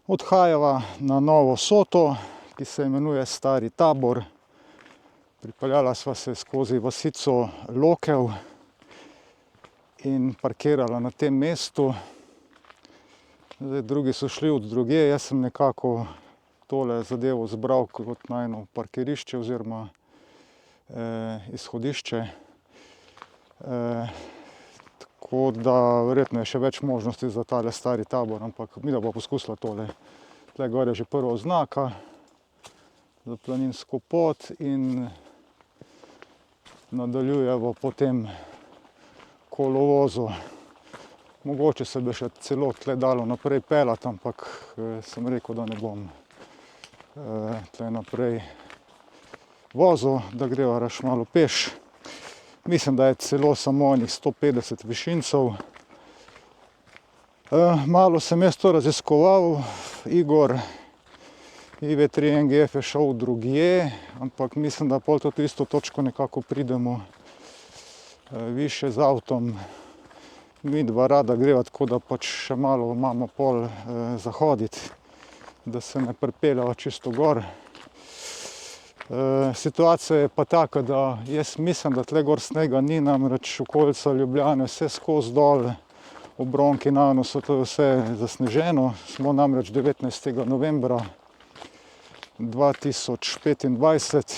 Odhajava na Novo Soto, ki se imenuje Stari Tabor. Pripeljala sva se skozi vasico Lokev in parkirala na tem mestu. Zdaj, drugi so šli od drugje, jaz sem nekako tole zadevo zbral kot najno parkirišče oziroma izhodišče. Tako da verjetno je še več možnosti za tale Stari Tabor, ampak midva bo poskusila tole. Tle gor je že prva oznaka za planinsko pot in nadaljujemo po tem kolovozu. Mogoče se bi še celo tle dalo naprej peljati, ampak sem rekel, da ne bom tle naprej vozil, da greva raš malo peš. Mislim, da je celo samo enih 150 višincev. Malo sem jaz to raziskoval, Igor IV3NGF je šel drugje, ampak mislim, da pol to isto točko nekako pridemo više z avtom. Midva rada greva, tako da pač še malo imamo pol zahoditi, da se ne pripeljava čisto gor. Situacija je pa taka, da jaz mislim, da tle gor snega ni, namreč okolica Ljubljane vse skozi dol, v Bronki na Anosu to je vse zasneženo. Smo namreč 19. novembra 2025.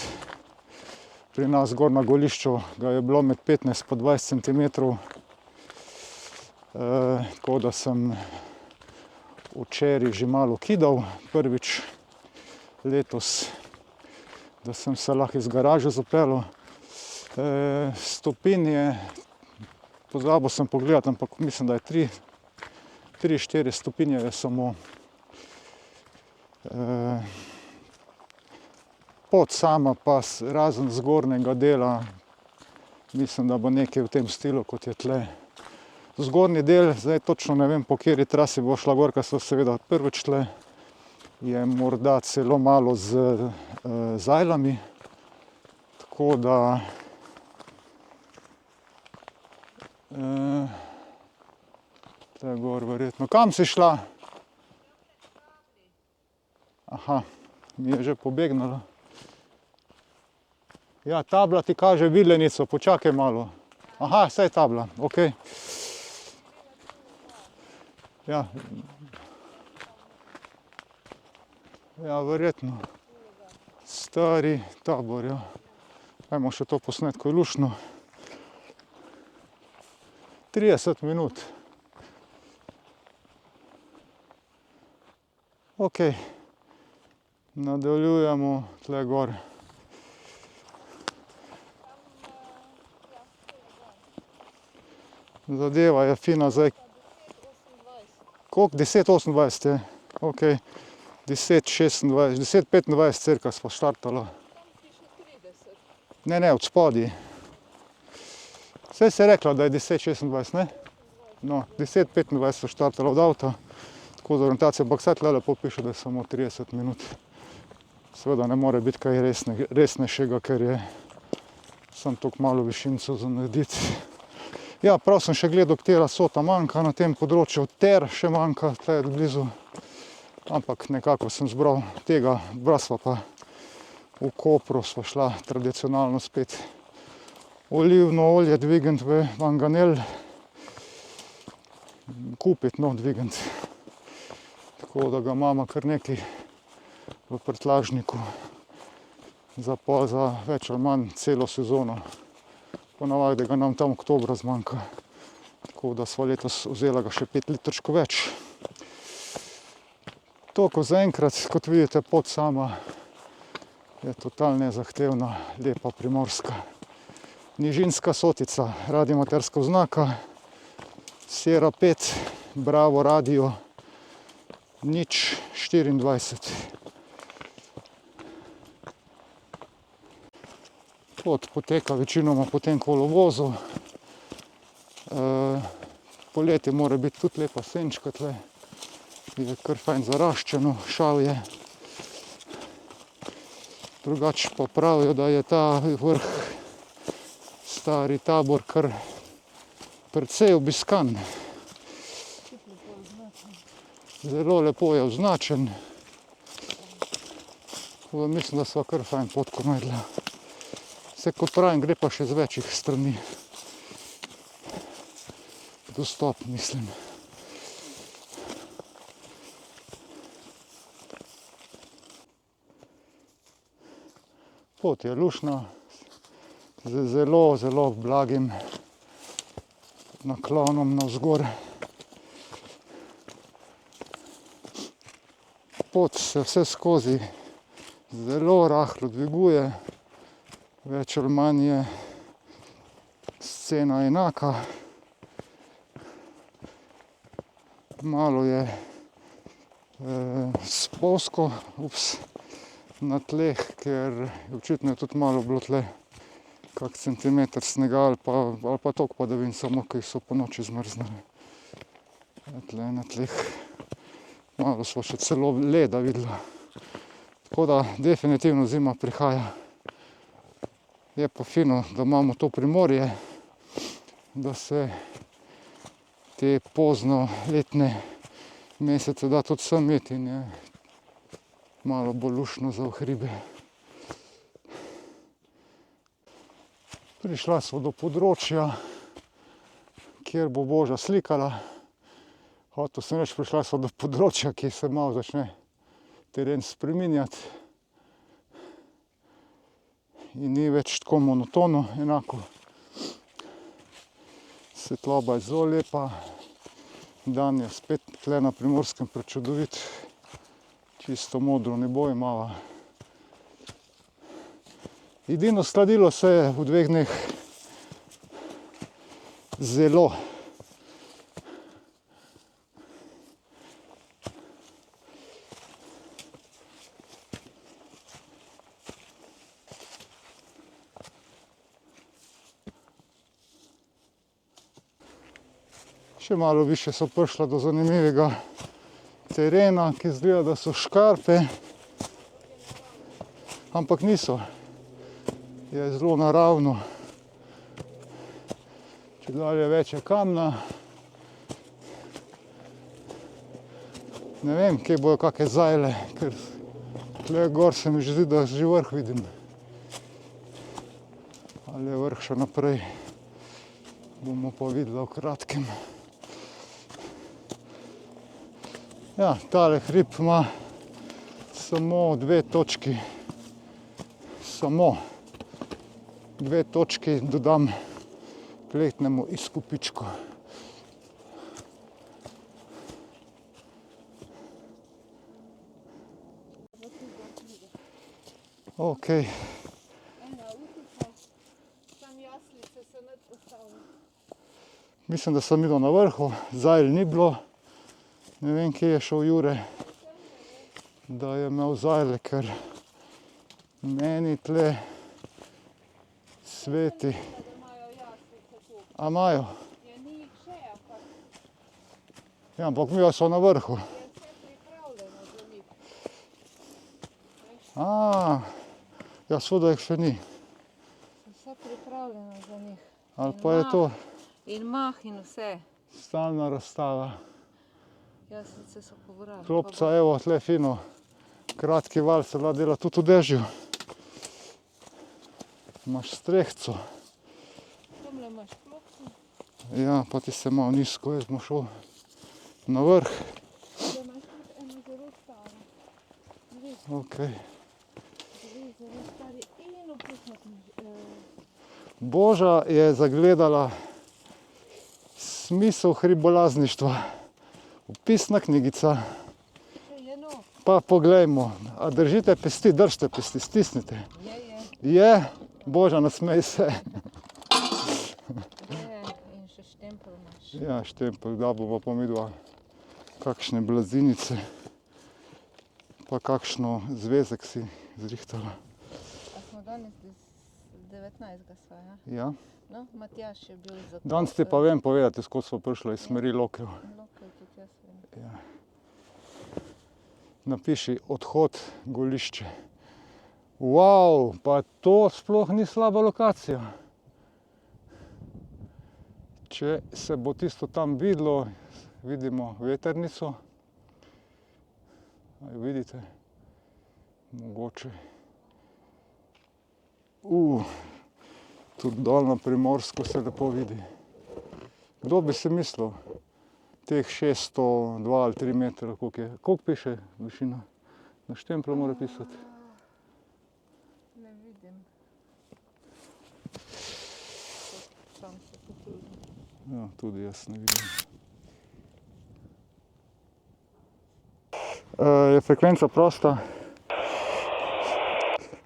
Pri nas gor na Golišču ga je bilo med 15 pa 20 cm. Tako da sem včeraj že malo kidal, prvič letos, da sem se lahko iz garaže zapeljal. Stopinje, pozabil sem pogledati, ampak mislim, da je 3-4 stopinje je samo. Pot sama pa razen zgornjega dela, mislim, da bo nekaj v tem stilu, kot je tle. Zgornji del, zdaj točno ne vem, po kateri trasi bo šla gor, ker so seveda prvič tle, je morda celo malo z zajlami, tako da tle gor verjetno. Kam si šla? Aha, mi je že pobegnila. Ja, tabla ti kaže Vidlenico, počakaj malo. Aha, saj tabla, okej. Ja. Ja, verjetno. Stari Tabor, ja. Ajmo še to posnet, ko je luštno. 30 minut. Okej. Nadaljujemo tle gor. Zadeva je fina zdaj. Koliko? 10:28 je? Okej. 10:26, 10:25 cirka smo štartala. Ne, od spodaj. Saj si rekla, da je 10:26, ne? No, 10:25 smo štartala od avta, tako za orientacijo, ampak saj tle lepo piše, da je samo 30 minut. Seveda ne more biti kaj resnejšega, ker je samo toliko malo višincev za narediti. Ja, prav sem še gledal, katera sota manjka na tem področju, Ter še manjka, tle blizu. Ampak nekako sem zbral tega, brasva pa v Kopru sva šla tradicionalno spet olivno olje dvigniti v manganel. Kupiti, no, dvigniti. Tako da ga imamo kar nekaj v prtljažniku za več ali manj celo sezono. Ponavadi ga nam tam oktobra zmanjka. Tako da sva letos vzela ga še 5 litrčkov več. Toliko zaenkrat, kot vidite, pot sama je totalno nezahtevna, lepa primorska. Nižinska sotica, radioamaterska oznaka, Sierra 5, Bravo radio, 024. Pot poteka večinoma po tem kolovozu. Poleti mora biti tudi lepa senčka tle. Je kar fajn zaraščeno, šal je. Drugače pa pravijo, da je ta vrh Stari Tabor kar precej obiskan. Zelo lepo je označen. Mislim, da sva kar fajn potko najdla. Vse kot pravim, gre pa še z večjih strani. Dostop, mislim. Pot je luštna, z zelo blagim naklonom navzgor. Pot se vse skozi zelo rahlo dviguje, več ali manj je scena enaka. Malo je spolzko na tleh, ker očitno je tudi malo bilo tle kak centimeter snega ali pa toliko padavin, samo ki so po noči zmrznili. Tle na tleh. Malo smo še celo leda videla. Tako da definitivno zima prihaja. Je pa fino, da imamo to primorje, da se te pozno letne mesece da tudi sem iti in je malo bolj luštno za v hribe. Prišla smo do področja, kjer bo Boža slikala. Hotel sem reči, prišla smo do področja, ki se malo začne teren spreminjati. In ni več tako monotono, enako. Svetloba je zelo lepa. Dan je spet tle na Primorskem prečudovit. Čisto modro nebo imava. Edino skladilo se je v 2 dneh zelo. Še malo više so prišla do zanimivega terena, ki izgleda, da so škarpe, ampak niso. Je zelo naravno. Čedalje več je kamna. Ne vem, kje bojo kake zajle, ker tle gor se mi že zdi, da že vrh vidim. Ali je vrh še naprej, bomo pa videla v kratkem. Ja, tale hrib ima samo 2 točki. Samo 2 točki dodam k letnemu izkupičku. Ok. Mislim, da sem videl na vrhu, zajl ni bilo. Ne vem, kje je šel Jure, da je imel zajle, ker meni tle sveti. A imajo? Ja, ampak mi so na vrhu. Ja, seveda jih še ni. Vse pripravljeno za njih. Ali pa je to In mah in vse. stalna razstava. Jaslice so pobrali. Klopca, evo, tle fino. Kratki val se da dela tudi v dežju. Imaš strehco. Tamle imaš klopco. Ja, pa ti se malo nizko, jaz bom šel na vrh. Da imaš tudi eno zelo staro. Ok. Zelo stari in opisno. Boža je zagledala smisel hribolazništva. Opisna knjigica. Pa poglejmo, a držite pesti, držite pesti, stisnite. Je, Boža, nasmej se. Je, in še štempel imaš. Ja, štempel, da bomo pa midva kakšne blazinice, pa kakšno zvezek si zrihtala. A smo danes 19. sva, ja? Ja. No, Matjaž je bil za... Danes ti pa vem povedati, skod smo prišli iz smeri Lokev. Lokev tudi jaz vem. Ja. Napiši odhod Golišče. Wow, pa to sploh ni slaba lokacija. Če se bo tisto tam videlo, vidimo vetrnico Aj vidite, mogoče. Tudi dol na Primorsko se lepo vidi. Kdo bi si mislil? Teh 602 ali 3 metra, koliko je? Koliko piše višina? Na štemplu mora pisati. Ne vidim. Sam se potrudim. Ja, tudi jaz ne vidim. Je frekvenca prosta.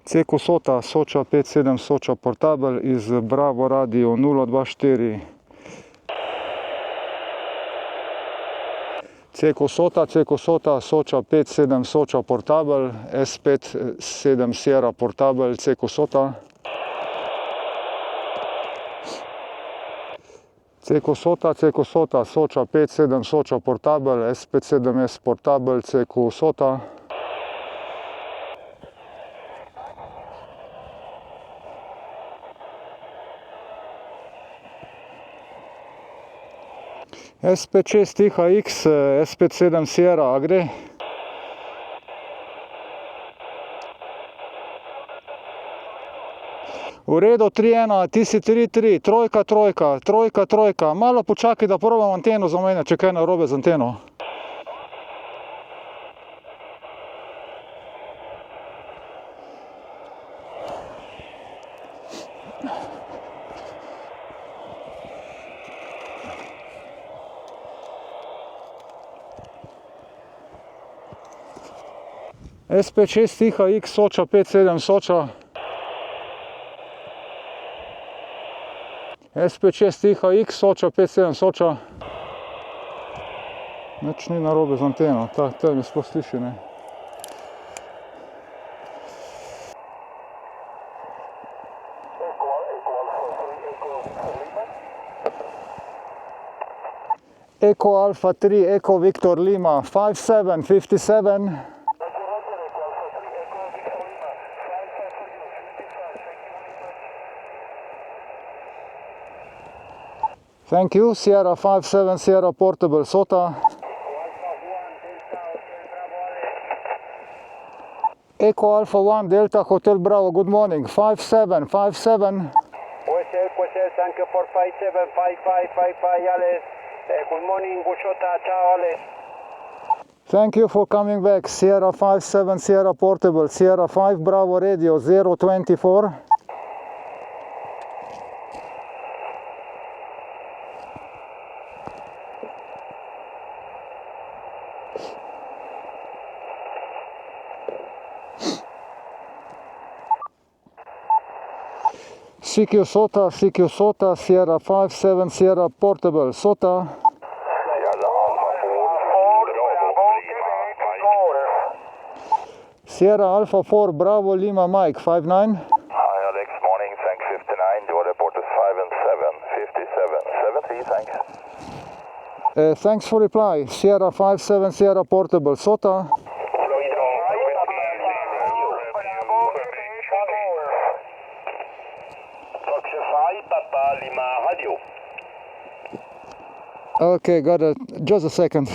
Ceko Sota, Soča 57, Soča Portabel iz Bravo Radio 024. Ceko Sota, Soča 57, Soča Portabel, S57 Sierra Portabel, Ceko Sota. Ceko Sota, Soča 57, Soča Portabel, S57S Portabel, Ceko Sota. S56 Tiha X, S57 Sierra, a gre? V redu, 3-1, ti si 3-3, trojka. Malo počakaj, da probam anteno zamenjati, če kaj narobe z anteno. S56 Tiha X, Soča 57 Soča. S56 Tiha X, Soča 57 Soča. Nič ni narobe z anteno, ta mi sploh sliši, ne. Eko Alfa 3, Eko Viktor Lima, 5757. Thank you, Sierra 57, Sierra Portable, Sota. Echo Alpha 1, Delta Hotel Bravo, good morning, 5757. Question, thank you for 575555, Alice. Good morning, Bushota, ciao, Alice. Thank you for coming back, Sierra 57, Sierra Portable, Sierra 5, Bravo Radio, 024. CQ Sota, Sierra 57, Sierra Portable, Sota. Sierra Alpha 4, Bravo Lima Mike, 59. Hi Alex, morning, thanks 59, your report is 5 and 7, 57, thanks. Thanks for reply, Sierra 57, Sierra Portable, Sota. Okay, got it. Just a second.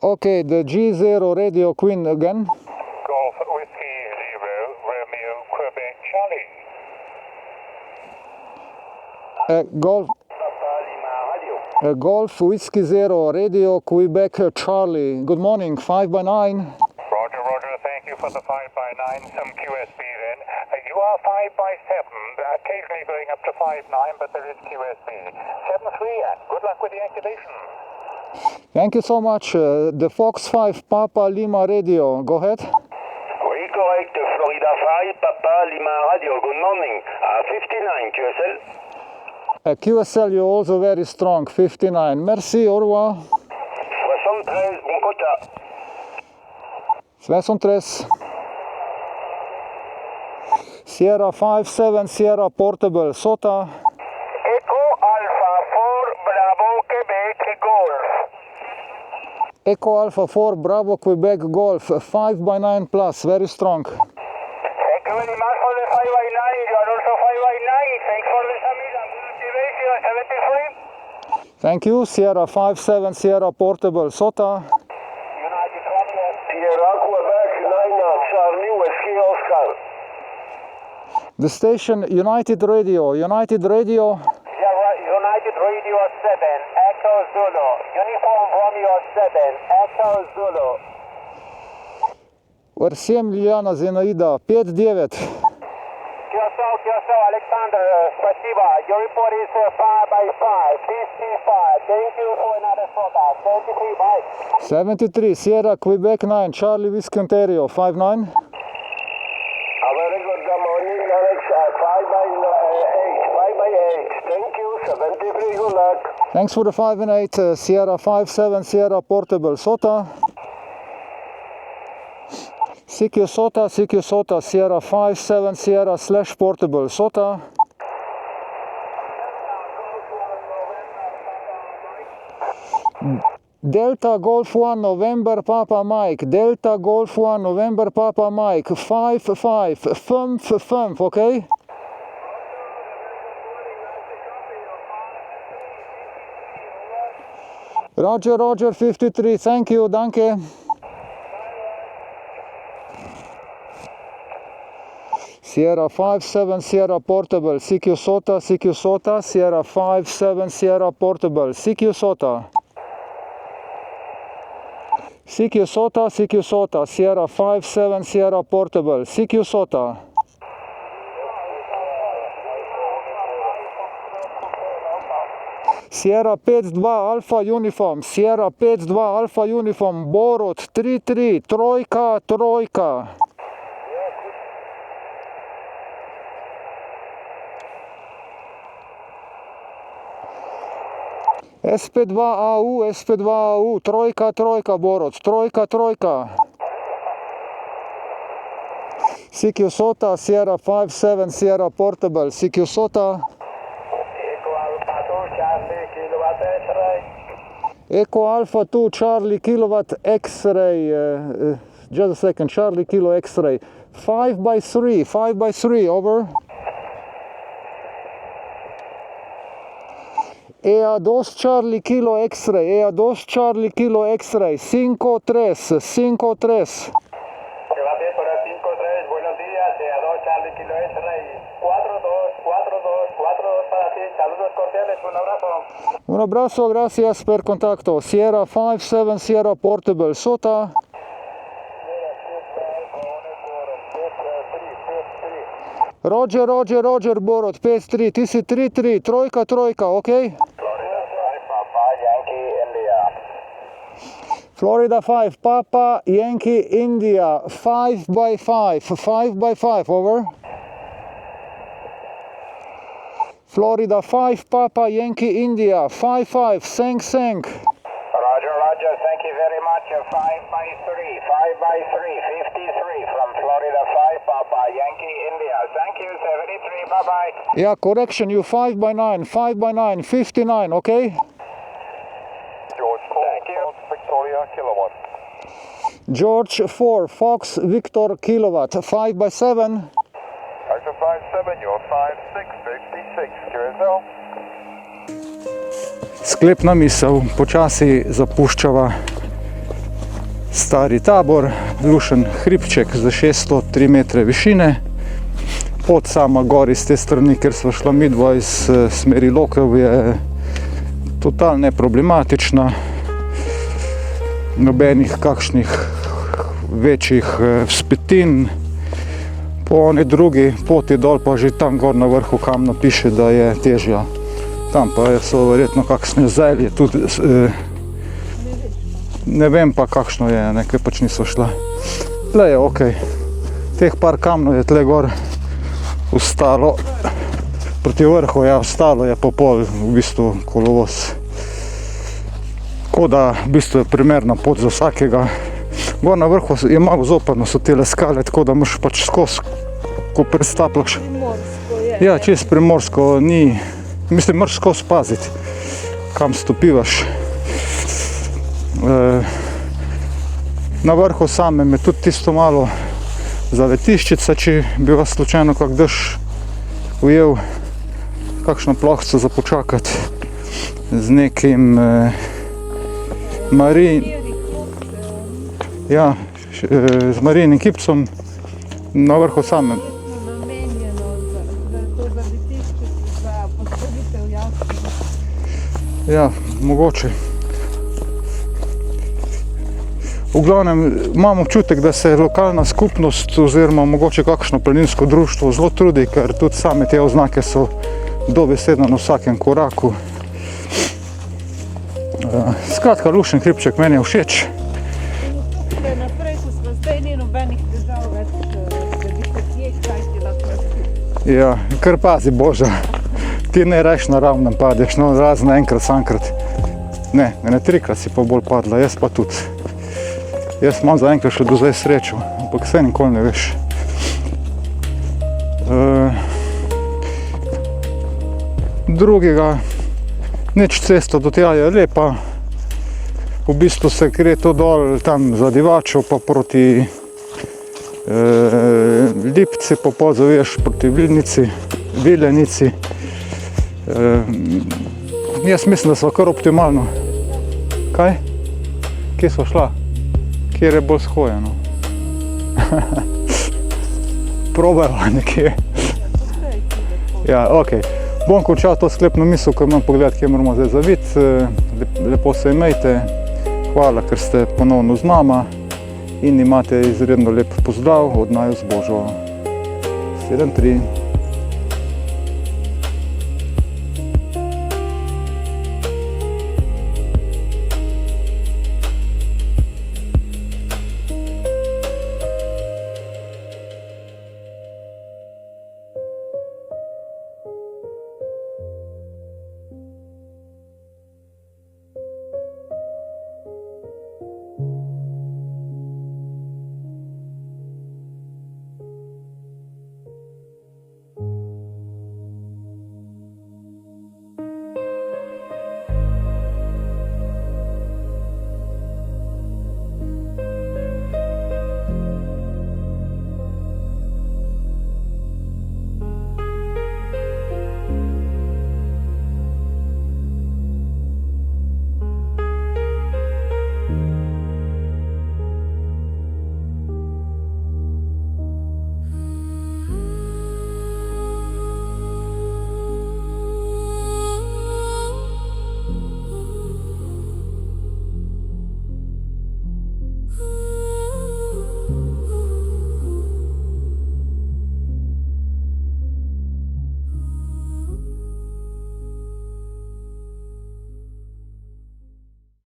Okay, the G0 Radio Queen again. Golf Whiskey 0, Romeo Quebec Charlie. Golf Whiskey 0 Radio Quebec Charlie. Good morning, 5 by 9. Roger, thank you for the 5 by 9, some QSB then. You are 5 by 7, occasionally going up to 5-9, but there is QSB. 7-3, and good luck with the activation. Thank you so much. The Fox 5 Papa Lima Radio, go ahead. Oui, correct. Florida 5, Papa Lima Radio. Good morning. 59 QSL. QSL, you're also very strong, 59. Merci, au revoir. 73, bon quota. 73. Sierra 57, Sierra Portable, Sota. Echo Alpha 4, Bravo Quebec Golf. Echo Alpha 4, Bravo Quebec Golf, 5 by 9 plus, very strong. Thank you very much for the 5 by 9. You are also 5 by 9. Thanks for the summit and good activation. Thank you. Sierra 57 Sierra Portable SOTA. United Romeo. Sierra Quebec 9 Charlie Whiskey Oscar. The station United Radio. United Radio. Sierra United Radio 7 Echo Zulu. Uniform Romeo 7 Echo Zulu. Versiem Лилиана Зинаида 5-9. Киосо, Alexander, спасибо. Your report is 5x5, 55. Thank you for another SOTA. 73, bye. 73 Sierra Quebec 9 Charlie Whiskey Ontario 59. Very good morning, Alex. 5x8. Thank you. 73, good luck. Thanks for the 5 and 8 Sierra 57 Sierra Portable SOTA. CQ SOTA Sierra 57 Sierra / Portable SOTA. Delta Golf 1 November Papa Mike. Delta Golf 1 November Papa Mike 5-5 5, okay? Roger 53, thank you, danke. Sierra 57 Sierra Portable, CQ SOTA, Sierra 57 Sierra Portable, CQ SOTA. CQ SOTA, Sierra 57 Sierra Portable, CQ SOTA. Sierra 52 Alpha Uniform, Sierra 52 Alpha Uniform, Borod 33, trojka. SP2AU, trojka, Borod, trojka. CQ SOTA, Sierra 57 Sierra Portable, CQ SOTA. Echo Alpha 2 Charlie Kilowatt X-ray, just a second, Charlie Kilo X-ray, 5x3, over. EA2 Charlie Kilo X-ray, 5-3. Gracias por el 5-3, buenos días, EA2 Charlie Kilo X-Ray, 4-2 para ti, saludos cordiales, un abrazo. Un abrazo, gracias per contacto. Sierra 57 Sierra Portable SOTA. Roger, Borod, 5-3, ti si 3-3, trojka, ok? Florida 5, Papa Yankee India, 5x5, over. Florida 5, Papa Yankee India, 5-5, Sank. Roger, thank you very much, 5x3, 53 from Florida 5, Papa Yankee India, thank you, 73, bye-bye. Yeah, correction, you 5x9, 59, okay? George 4, thank you. Victoria Kilowatt. George 4, Fox Victor Kilowatt, 5x7. Roger 5-7, you're 5-6, 56, QSL. Sklepna misel, počasi zapuščava stari tabor, lušen hribček za 603 metre višine. Pot sama gor iz te strani, ker sva šla midva iz smeri Lokev, je totalno neproblematična. Nobenih kakšnih večjih vzpetin. Po oni drugi poti dol pa že tam gor na vrhu kamna piše, da je težja. Tam pa so verjetno kakšne zelje, tudi ne vem pa kakšno je, nekaj pač niso šla. Tle je okej. Teh par kamnov je tle gor ostalo. Proti vrhu je ostalo, je po pol v bistvu kolovoz. Tako da v bistvu je primerna pot za vsakega. Gor na vrhu je malo zoprno, so tele skale, tako da moraš pač skozi, ko prestaplaš. Primorsko je. Ja, čez Primorsko ni, mislim, moraš skozi paziti, kam stopivaš. Na vrhu samem je tudi tisto malo zavetiščica, če bi vas slučajno kak dež ujel, kakšno plohico za počakati. z nekim ja, z Marijinim kipcem na vrhu same. Namenjeno za to zavetišče, za postavitev jasno. Ja, mogoče. V glavnem imam občutek, da se lokalna skupnost oziroma mogoče kakšno planinsko društvo zelo trudi, ker tudi same te oznake so dobesedno na vsakem koraku. Skratka, lušen hribček meni je všeč. Tukaj naprej, ko smo zdaj, ni nobenih težav več, da bi se kje kaj ti lahko. Ja, kar pazi Boža, ti ne rajš na ravnem padeš, no razen enkrat, samkrat. Ne, trikrat si pa bolj padla, jaz pa tudi. Jaz imam zaenkrat še do zdaj srečo, ampak vse nikoli ne veš. Drugega, nič, cesta do tja je lepa. V bistvu se gre to dol tam za Divačo pa proti Lipci, pa zaviješ proti Viljanici. Jaz mislim, da sva kar optimalno. Kaj? Kje sva šla? Kjer je bolj shojeno? Probajva nekje. Ja, okej. Bom končal to sklepno misel, ko imam pogled, kje moramo zdaj zaviti. Lepo se imejte. Hvala, ker ste ponovno z nama in imate izredno lep pozdrav od naju z Božo. 7-3.